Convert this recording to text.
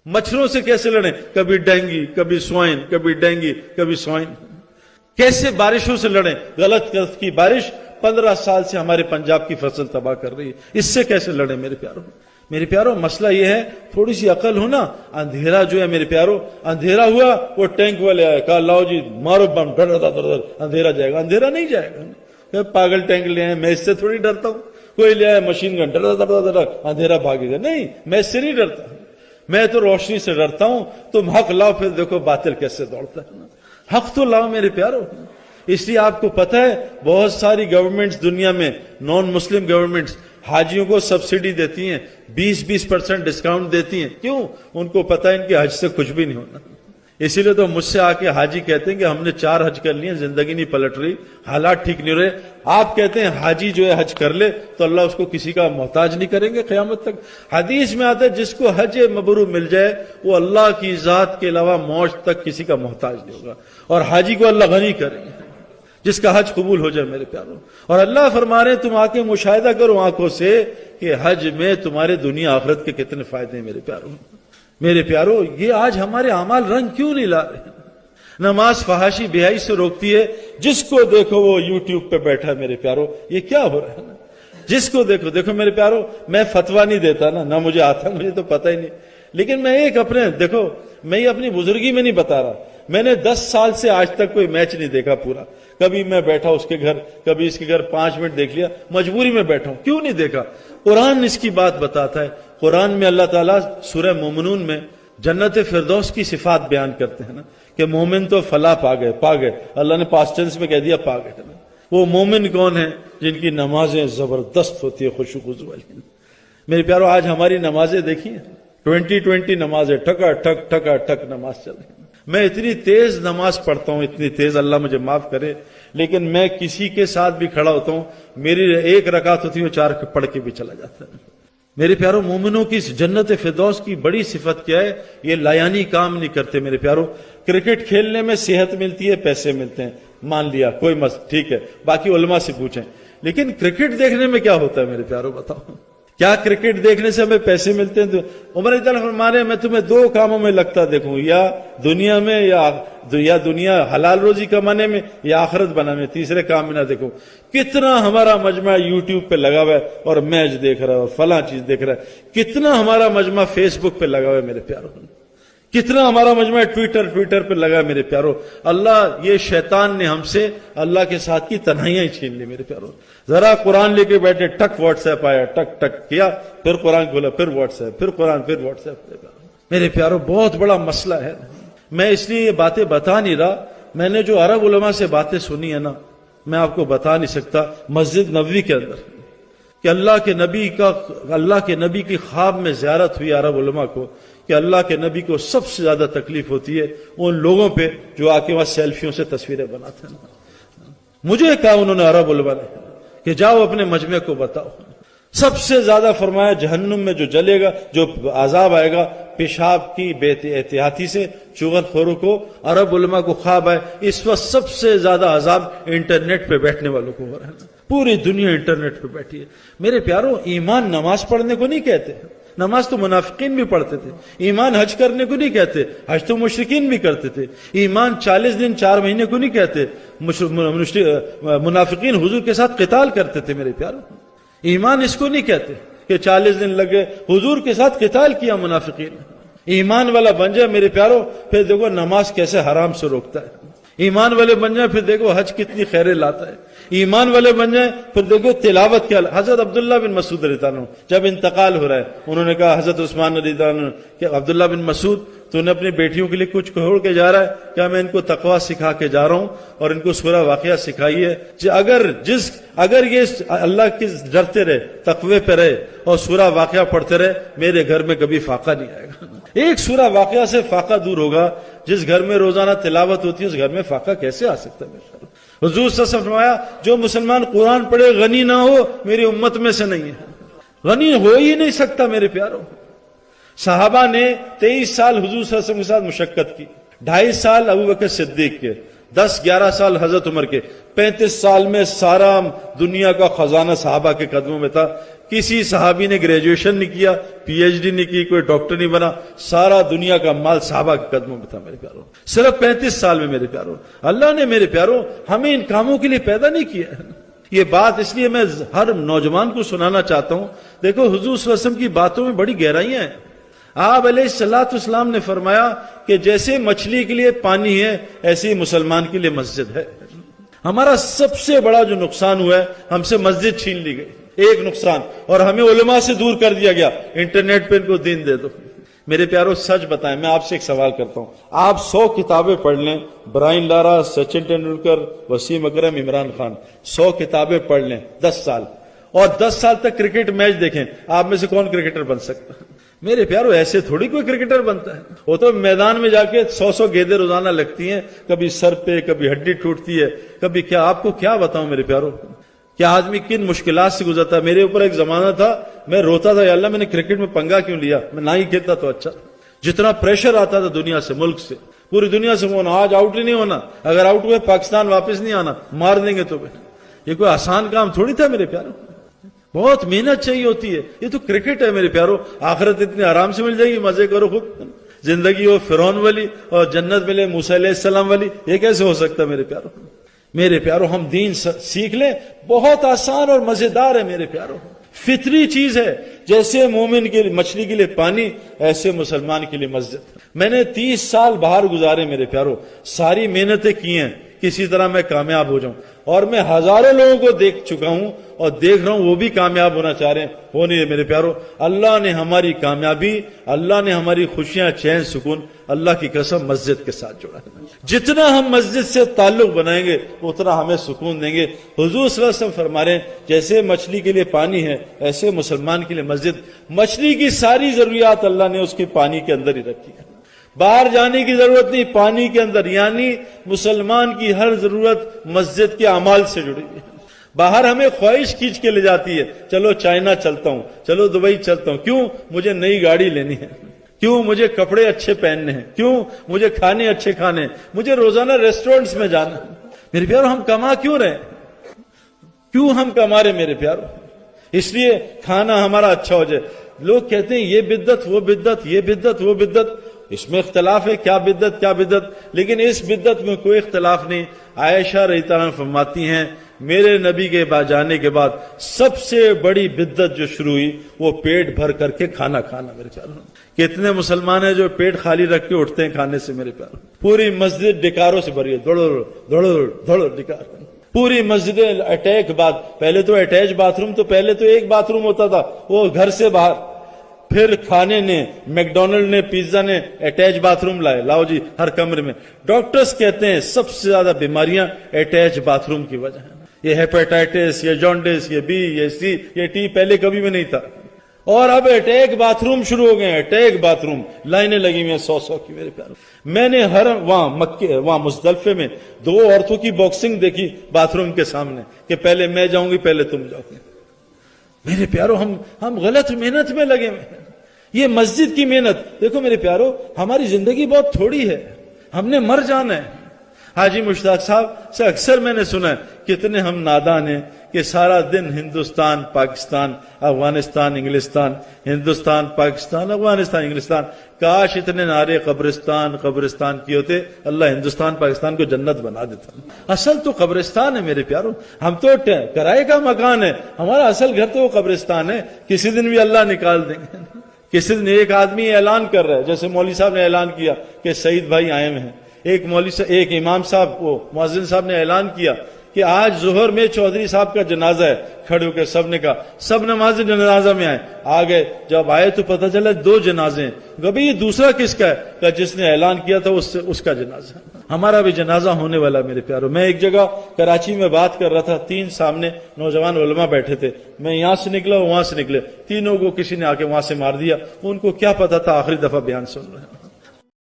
مچھروں سے کیسے لڑیں؟ کبھی ڈینگی، کبھی سوائن، کبھی ڈینگی، کبھی سوائن۔ کیسے بارشوں سے لڑیں؟ غلط قسم کی بارش 15 سال سے ہمارے پنجاب کی فصل تباہ کر رہی ہے، اس سے کیسے لڑیں میرے پیاروں؟ میرے پیاروں مسئلہ یہ ہے تھوڑی سی عقل ہونا۔ اندھیرا جو ہے میرے پیاروں، اندھیرا ہوا وہ ٹینک والے آئے، کہا لاؤ جی مارو بم، ڈر اندھیرا جائے گا۔ اندھیرا نہیں جائے گا، پاگل ٹینک لے آئے، میں اس سے تھوڑی ڈرتا ہوں۔ کوئی لے آئے مشین گن، ڈر اندھیرا بھاگے گا، نہیں، میں اس سے نہیں ڈرتا، میں تو روشنی سے ڈرتا ہوں۔ تم حق لاؤ، پھر دیکھو باطل کیسے دوڑتا ہے۔ حق تو لاؤ میرے پیاروں۔ اس لیے آپ کو پتہ ہے بہت ساری گورنمنٹس دنیا میں، نان مسلم گورنمنٹس، حاجیوں کو سبسڈی دیتی ہیں، 20% ڈسکاؤنٹ دیتی ہیں۔ کیوں؟ ان کو پتہ ہے ان کے حج سے کچھ بھی نہیں ہونا۔ اسی لیے تو مجھ سے آ کے حاجی کہتے ہیں کہ ہم نے 4 حج کر لیے، زندگی نہیں پلٹ رہی، حالات ٹھیک نہیں رہے۔ آپ کہتے ہیں حاجی جو ہے حج کر لے تو اللہ اس کو کسی کا محتاج نہیں کریں گے قیامت تک۔ حدیث میں آتا ہے جس کو حج مبرور مل جائے وہ اللہ کی ذات کے علاوہ موج تک کسی کا محتاج نہیں ہوگا، اور حاجی کو اللہ غنی کریں گے جس کا حج قبول ہو جائے میرے پیاروں۔ اور اللہ فرما رہے ہیں تم آ کے مشاہدہ کرو آنکھوں سے کہ حج میں تمہارے دنیا آخرت کے کتنے فائدے ہیں میرے پیاروں۔ میرے پیاروں یہ آج ہمارے اعمال رنگ کیوں نہیں لا رہے؟ نماز فحاشی بیائی سے روکتی ہے، جس کو دیکھو وہ یوٹیوب پہ بیٹھا ہے میرے پیاروں۔ یہ کیا ہو رہا ہے؟ جس کو دیکھو میرے پیاروں، میں فتویٰ نہیں دیتا نہ مجھے آتا، مجھے تو پتہ ہی نہیں، لیکن میں ایک میں یہ اپنی بزرگی میں نہیں بتا رہا۔ میں نے 10 سال سے آج تک کوئی میچ نہیں دیکھا پورا۔ کبھی میں بیٹھا اس کے گھر، کبھی اس کے گھر 5 منٹ دیکھ لیا، مجبوری میں بیٹھا ہوں۔ کیوں نہیں دیکھا؟ قرآن اس کی بات بتاتا ہے۔ قرآن میں اللہ تعالیٰ سورہ مومنون میں جنت فردوس کی صفات بیان کرتے ہیں نا، کہ مومن تو فلاح پا گئے۔ اللہ نے پاسٹ ٹینس میں کہہ دیا پا گئے۔ وہ مومن کون ہیں؟ جن کی نمازیں زبردست ہوتی ہے، خشوع و خضوع والی۔ میرے پیارو آج ہماری نمازیں دیکھیے، 20 نمازیں ٹھکا ٹھک نماز چل رہی ہے۔ میں اتنی تیز نماز پڑھتا ہوں، اتنی تیز، اللہ مجھے معاف کرے، لیکن میں کسی کے ساتھ بھی کھڑا ہوتا ہوں، میری 1 رکعت ہوتی ہے 4 پڑھ کے بھی چلا جاتا ہے۔ میرے پیارو مومنوں کی جنت فردوس کی بڑی صفت کیا ہے؟ یہ لایانی کام نہیں کرتے میرے پیارو۔ کرکٹ کھیلنے میں صحت ملتی ہے، پیسے ملتے ہیں، مان لیا، کوئی ٹھیک ہے، باقی علماء سے پوچھیں، لیکن کرکٹ دیکھنے میں کیا ہوتا ہے میرے پیارو؟ بتاؤ، کیا کرکٹ دیکھنے سے ہمیں پیسے ملتے ہیں؟ عمر رضی اللہ عنہ فرمانے میں تمہیں 2 کاموں میں لگتا دیکھوں، یا دنیا میں یا دنیا حلال روزی کمانے میں، یا آخرت بنانے میں، تیسرے کام میں نہ دیکھوں۔ کتنا ہمارا مجمع یوٹیوب پہ لگا ہوا ہے اور میچ دیکھ رہا ہے اور فلاں چیز دیکھ رہا ہے، کتنا ہمارا مجمع فیس بک پہ لگا ہوا ہے میرے پیارو، کتنا ہمارا مجمع ٹویٹر پہ لگا میرے پیارو۔ اللہ یہ شیطان نے ہم سے اللہ کے ساتھ کی تنہائیاں چھین لی میرے پیارو۔ ذرا قرآن لے کے بیٹھے، ٹک واٹس ایپ آیا، ٹک کیا، پھر قرآن کھولا، پھر واٹس ایپ، پھر قرآن، پھر واٹس ایپ۔ میرے پیارو بہت بڑا مسئلہ ہے۔ میں اس لیے یہ باتیں بتا نہیں رہا، میں نے جو عرب علماء سے باتیں سنی ہے نا، میں آپ کو بتا نہیں سکتا۔ مسجد نبوی کے اندر کہ اللہ کے نبی کی خواب میں زیارت ہوئی عرب علماء کو، کہ اللہ کے نبی کو سب سے زیادہ تکلیف ہوتی ہے ان لوگوں پہ جو آ کے وہاں سیلفیوں سے تصویریں بناتے ہیں۔ مجھے کہا انہوں نے عرب علماء نے کہ جاؤ اپنے مجمع کو بتاؤ، سب سے زیادہ فرمایا جہنم میں جو جلے گا، جو عذاب آئے گا پیشاب کی بے احتیاطی سے، چغل خوروں کو، عرب علماء کو خواب آئے اس وقت سب سے زیادہ عذاب انٹرنیٹ پہ بیٹھنے والوں کو ہو رہا ہے۔ پوری دنیا انٹرنیٹ پہ بیٹھی ہے۔ میرے پیارو ایمان نماز پڑھنے کو نہیں کہتے، نماز تو منافقین بھی پڑھتے تھے۔ ایمان حج کرنے کو نہیں کہتے، حج تو مشرکین بھی کرتے تھے۔ ایمان 40 دن 4 مہینے کو نہیں کہتے، منافقین حضور کے ساتھ قتال کرتے تھے میرے پیارو۔ ایمان اس کو نہیں کہتے کہ 40 دن لگے، حضور کے ساتھ قتال کیا منافقین۔ ایمان والا بن جائے میرے پیارو، پھر دیکھو نماز کیسے حرام سے روکتا ہے۔ ایمان والے بن جائیں پھر دیکھو حج کتنی خیریں لاتا ہے۔ ایمان والے بن جائیں پھر دیکھو تلاوت کیا۔ حضرت عبداللہ بن مسعود رضی اللہ عنہ جب انتقال ہو رہا ہے، انہوں نے کہا حضرت عثمان رضی اللہ عنہ کہ عبداللہ بن مسعود تو نے اپنی بیٹیوں کے لیے کچھ چھوڑ کے جا رہا ہے کیا؟ میں ان کو تقویٰ سکھا کے جا رہا ہوں اور ان کو سورہ واقعہ سکھائی ہے۔ اگر یہ اللہ کی ڈرتے رہے، تقوی پہ رہے اور سورہ واقعہ پڑھتے رہے، میرے گھر میں کبھی فاقہ نہیں آئے گا۔ ایک سورہ واقعہ سے فاقہ دور ہوگا۔ جس گھر میں روزانہ تلاوت ہوتی ہے اس گھر میں فاقہ کیسے آ سکتا ہے؟ حضور صلی اللہ علیہ وسلم فرمایا جو مسلمان قرآن پڑھے غنی نہ ہو میری امت میں سے نہیں ہے، غنی ہو ہی نہیں سکتا میرے پیارو۔ صحابہ نے 23 سال حضور صلی اللہ علیہ وسلم کے ساتھ مشقت کی، 2.5 سال ابو بکر صدیق کے، 10-11 سال حضرت عمر کے، 35 سال میں سارا دنیا کا خزانہ صحابہ کے قدموں میں تھا. کسی صحابی نے گریجویشن نہیں کیا، پی ایچ ڈی نہیں کی، کوئی ڈاکٹر نہیں بنا، سارا دنیا کا مال صحابہ کے قدموں میں تھا میرے پیاروں. صرف 35 سال میں میرے پیاروں. اللہ نے میرے پیاروں ہمیں ان کاموں کے لیے پیدا نہیں کیا ہے. یہ بات اس لیے میں ہر نوجوان کو سنانا چاہتا ہوں. دیکھو حضور صلی اللہ علیہ وسلم کی باتوں میں بڑی گہرائیاں ہیں. آپ علیہ الصلوۃ والسلام نے فرمایا کہ جیسے مچھلی کے لیے پانی ہے ایسے ہی مسلمان کے لیے مسجد ہے. ہمارا سب سے بڑا جو نقصان ہوا ہے، ہم سے مسجد چھین لی گئی، ایک نقصان، اور ہمیں علماء سے دور کر دیا گیا. انٹرنیٹ پہ ان کو دین دے دو. میرے پیاروں سچ بتائیں، میں آپ سے ایک سوال کرتا ہوں، آپ 100 کتابیں پڑھ لیں، برائن لارا، سچن ٹینڈولکر، وسیم اکرم، عمران خان، 100 کتابیں پڑھ لیں 10 سال، اور 10 سال تک کرکٹ میچ دیکھیں، آپ میں سے کون کرکٹر بن سکتا ہے؟ میرے پیاروں ایسے تھوڑی کوئی کرکٹر بنتا ہے. وہ تو میدان میں جا کے 100 گیندیں روزانہ لگتی ہیں، کبھی سر پہ، کبھی ہڈی ٹوٹتی ہے، کبھی کیا. آپ کو کیا بتاؤں میرے پیاروں، کیا آدمی کن مشکلات سے گزرتا ہے. میرے اوپر ایک زمانہ تھا، میں روتا تھا، یا اللہ میں نے کرکٹ میں پنگا کیوں لیا، میں نہ ہی کھیلتا تو اچھا. جتنا پریشر آتا تھا دنیا سے، ملک سے، پوری دنیا سے ہونا، آج آؤٹ ہی نہیں ہونا، اگر آؤٹ ہوئے پاکستان واپس نہیں آنا، مار دیں گے. تو یہ کوئی آسان کام تھوڑی تھا میرے پیاروں، بہت محنت چاہیے ہوتی ہے. یہ تو کرکٹ ہے میرے پیاروں. آخرت اتنی آرام سے مل جائے گی، مزے کرو خود. زندگی ہو فرعون والی اور جنت ملے موسیٰ علیہ السلام والی، یہ کیسے ہو سکتا ہے میرے پیاروں؟ میرے پیاروں ہم دین سیکھ لیں، بہت آسان اور مزیدار ہے میرے پیاروں. فطری چیز ہے. جیسے مومن کے لیے مچھلی کے لیے پانی، ایسے مسلمان کے لیے مسجد. میں نے 30 سال باہر گزارے میرے پیاروں، ساری محنتیں کی ہیں کسی طرح میں کامیاب ہو جاؤں، اور میں ہزاروں لوگوں کو دیکھ چکا ہوں اور دیکھ رہا ہوں وہ بھی کامیاب ہونا چاہ رہے ہیں، ہو نہیں رہے میرے پیاروں. اللہ نے ہماری کامیابی، اللہ نے ہماری خوشیاں، چین، سکون، اللہ کی قسم مسجد کے ساتھ جوڑا ہے. جتنا ہم مسجد سے تعلق بنائیں گے اتنا ہمیں سکون دیں گے. حضور صلی اللہ علیہ وسلم فرما رہے ہیں جیسے مچھلی کے لیے پانی ہے ایسے مسلمان کے لیے مسجد. مچھلی کی ساری ضروریات اللہ نے اس کے پانی کے اندر ہی رکھی ہے، باہر جانے کی ضرورت نہیں، پانی کے اندر. یعنی مسلمان کی ہر ضرورت مسجد کے اعمال سے جڑی ہے. باہر ہمیں خواہش کھینچ کے لے جاتی ہے، چلو چائنا چلتا ہوں، چلو دبئی چلتا ہوں. کیوں؟ مجھے نئی گاڑی لینی ہے. کیوں؟ مجھے کپڑے اچھے پہننے ہیں. کیوں؟ مجھے کھانے اچھے کھانے ہیں. مجھے روزانہ ریسٹورنٹس میں جانا ہے. میرے پیاروں ہم کما کیوں رہے؟ کیوں ہم کما رہے میرے پیاروں؟ اس لیے کھانا ہمارا اچھا ہو جائے. لوگ کہتے ہیں یہ بدعت، وہ بدعت، یہ بدعت، وہ بدعت. اس میں اختلاف ہے، کیا بدعت کیا بدعت، لیکن اس بدعت میں کوئی اختلاف نہیں. عائشہ رضی اللہ عنہا فرماتی ہیں میرے نبی کے جانے کے بعد سب سے بڑی بدعت جو شروع ہوئی وہ پیٹ بھر کر کے کھانا کھانا. میرے پیاروں کتنے مسلمان ہیں جو پیٹ خالی رکھ کے اٹھتے ہیں کھانے سے میرے پیاروں؟ پوری مسجد ڈکاروں سے بھری ہے، دوڑو دوڑو دوڑو ڈکار. پوری مسجد اٹیک بات. پہلے تو اٹیچ باتھ روم، تو پہلے تو ایک باتھ روم ہوتا تھا وہ گھر سے باہر. پھر کھانے نے، میکڈونلڈ نے، پیزا نے اٹیچ باتھ روم لائے، لاؤ جی ہر کمرے میں. ڈاکٹرز کہتے ہیں سب سے زیادہ بیماریاں اٹیچ باتھ روم کی وجہ ہیں. یہ ہیپیٹائٹس، یہ جانڈس، یہ بی، یہ سی، یہ ٹی پہلے کبھی بھی نہیں تھا. اور اب اٹیک باتھ روم شروع ہو گئے ہیں. اٹیک باتھ روم لائنیں لگی ہوئی ہیں 100 کی میرے پیاروں. میں نے وہاں مزدلفے میں 2 عورتوں کی باکسنگ دیکھی باتھ روم کے سامنے کہ پہلے میں جاؤں گی پہلے تم جاؤ گے. میرے پیاروں ہم غلط محنت میں لگے ہوئے ہیں. یہ مسجد کی محنت. دیکھو میرے پیاروں ہماری زندگی بہت تھوڑی ہے، ہم نے مر جانا ہے. حاجی مشتاق صاحب سے اکثر میں نے سنا ہے کتنے ہم نادان ہیں کہ سارا دن ہندوستان پاکستان افغانستان انگلستان، ہندوستان پاکستان افغانستان انگلستان. کاش اتنے نعرے قبرستان قبرستان کیے ہوتے، اللہ ہندوستان پاکستان کو جنت بنا دیتا. اصل تو قبرستان ہے میرے پیاروں. ہم تو کرائے کا مکان ہے، ہمارا اصل گھر تو وہ قبرستان ہے. کسی دن بھی اللہ نکال دیں گے. کسی دن ایک آدمی اعلان کر رہا ہے، جیسے مولوی صاحب نے اعلان کیا کہ سعید بھائی آئے ہوئے ہیں. ایک امام صاحب، وہ مؤذن صاحب نے اعلان کیا کہ آج ظہر میں چودھری صاحب کا جنازہ ہے. کھڑے ہو کے سب نے کہا، سب نماز جنازہ میں آ گئے. جب آئے تو پتہ چلا 2 جنازے ہیں. کبھی یہ دوسرا کس کا ہے؟ کہ جس نے اعلان کیا تھا اس کا جنازہ. ہمارا بھی جنازہ ہونے والا میرے پیاروں. میں ایک جگہ کراچی میں بات کر رہا تھا، 3 سامنے نوجوان علماء بیٹھے تھے. میں یہاں سے نکلا، وہاں سے نکلے، تینوں کو کسی نے آ کے وہاں سے مار دیا. ان کو کیا پتا تھا آخری دفعہ بیان سن رہے ہیں.